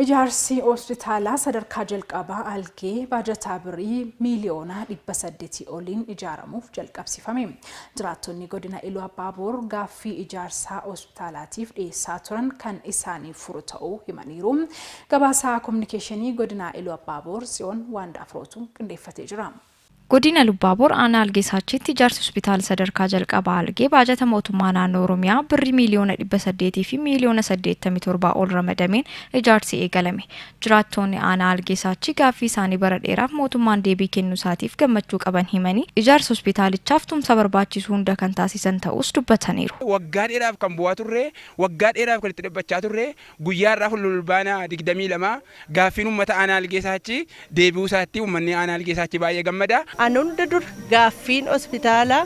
Ijaarsi hospitaalaa sadarkaa jalqabaa algee baajataa birrii miiliyoona 800 oliin ijaaramuuf jalqabsifame. Jiraattonni godina Iluu Abbaaboor gaaffii ijaarsaa hospitaalaatiif dhiyeessaa turan kan isaaniif furu ta'uu himaniiru. Gabaasaa kominikeeshinii godina Iluu Abbaaboor Tsiyoon Waandaafrootu qindeeffatee jira. Godina Iluu Abbaaboor aanaa algeessaatti ijaarsi hospitaala sadarkaa jalqabaa algee baajata mootummaa naannoo Oromiyaa birrii miiliyoona 800 fi miiliyoona 87 ol ramadameen ijaarsi eegalame. Jiraattonni aanaa algeessaatti gaaffii isaanii bara dheeraaf mootummaan deebii kennuu isaatiif gammachuu qaban himanii ijaarsa hospitaalichaaf tumsa barbaachisu hunda kan taasisan ta'us dubbataniiru. Waggaa dheeraaf kan bu'aa turre, waggaa dheeraaf kan itti dhabbachaa turre, guyyaa irraa fulbaana 22 gaaffiin uummata aanaa algeessaatti deebi'uu isaatti uummanni aanaa algeessaatti baay'ee gammada. Anunda dur gaaffiin hospitaala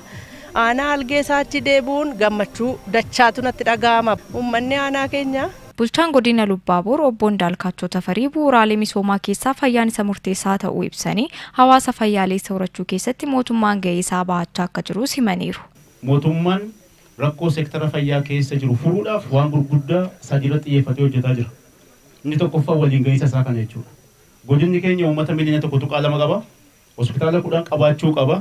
aanaa algeessaatti deebuun gammachuu dachaatu natti dhaga'ama. Uummanni aanaa keenya Bulchaan godina Iluu Abbaaboor obbo Ndaalkaachoo Tafarii bu'uuraalee misoomaa keessaa fayyaan isa murteessaa ta'uu ibsanii hawaasa fayyaalessa horachuu keessatti mootummaan gahee isaa bahachaa akka jiru himaniiru. Mootummaan rakkoo seektara fayyaa keessa jiru furuudhaaf waan gurguddaa sadii irratti xiyyeeffatee hojjetaa jira. Inni tokkoffaa waliin gahiinsa isaa kana jechuudha. Godinni keenya uummata miliyoona 1.2 qaba. Hospitaala 10 qabaachuu qaba.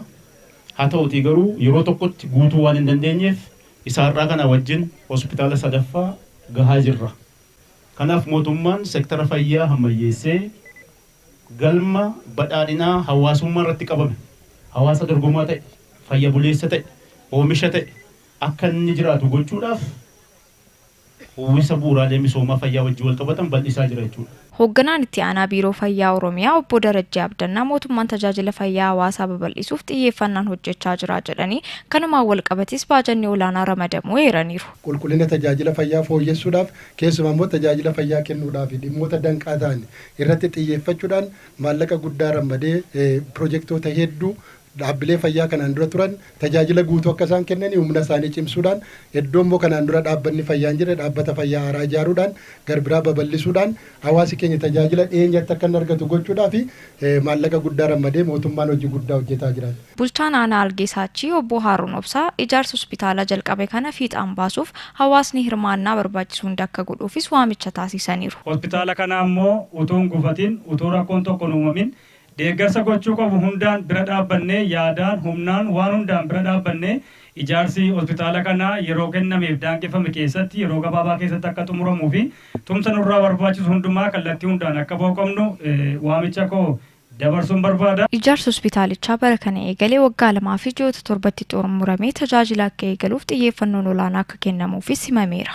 Haa ta'utii garuu yeroo tokkotti guutuu waan hin dandeenyeef isaarraa kana wajjin hospitaala sadaffaa gahaa jirra. Kanaaf mootummaan seektara fayyaa hammayyeessee galma badhaadhinaa hawaasummaa irratti qabame, hawaasa dorgomaa ta'e, fayya buleessa ta'e, oomisha ta'e akka inni jiraatu gochuudhaaf uwwisa bu'uuraalee misoomaa fayyaa wajjin wal qabatan bal'isaa jira jechuudha. Hoogganaan itti aanaa biiroo fayyaa Oromiyaa obbo Darajjee Abdannaa mootummaan tajaajila fayyaa hawaasaa babal'isuuf xiyyeeffannaan hojjechaa jira jedhanii kanumaan wal qabatis baajanni olaanaa ramadamuu eeraniiru. Qulqullina tajaajila fayyaa fooyyessuudhaaf keessumaa immoo tajaajila fayyaa kennuudhaaf dhimmoota danqaa ta'an irratti xiyyeeffachuudhaan maallaqa guddaa ramadee piroojeektoota hedduu dhaabbilee fayyaa kanaan dura turan tajaajila guutuu akka isaan kennan humna isaanii cimsuudhaan iddoo immoo kanaan dura dhaabbanni fayyaa hin jirre dhaabbata fayyaa haaraa ijaaruudhaan garbiraa babal'isuudhaan hawaasi keenya tajaajila dhiyeenyatti akka argatu gochuudhaaf maallaqa guddaa ramadee mootummaan hojii guddaa hojjetaa jira. Bulchaan aanaa algeessaatti obbo Haaruun Obsaa ijaarsa hospitaala jalqabe kana fiixaan baasuuf hawaasni hirmaannaa barbaachisu hunda akka godhuufis waamicha taasisaniiru. Hospitaala kana ammoo utuu hin gufatin utuu rakkoon tokko hin uumamin deeggarsa gochuu qabu hundaan bira dhaabbannee yaadaan humnaan waan hundaan bira dhaabbannee ijaarsi hospitaala kanaa yeroo kennameef daangeffame keessatti yeroo gabaabaa keessatti akka xumuramuu fi tumsa nurraa barbaachisu hundumaa kallattii hundaan akka boqomnu waamicha koo dabarsuun barbaada. Ijaarsi hospitaalichaa bara kana eegalee waggaa 2 fi ji'oota 7tti xumuramee tajaajila akka eegaluuf xiyyeeffannoon olaanaa akka kennamuufis himameera.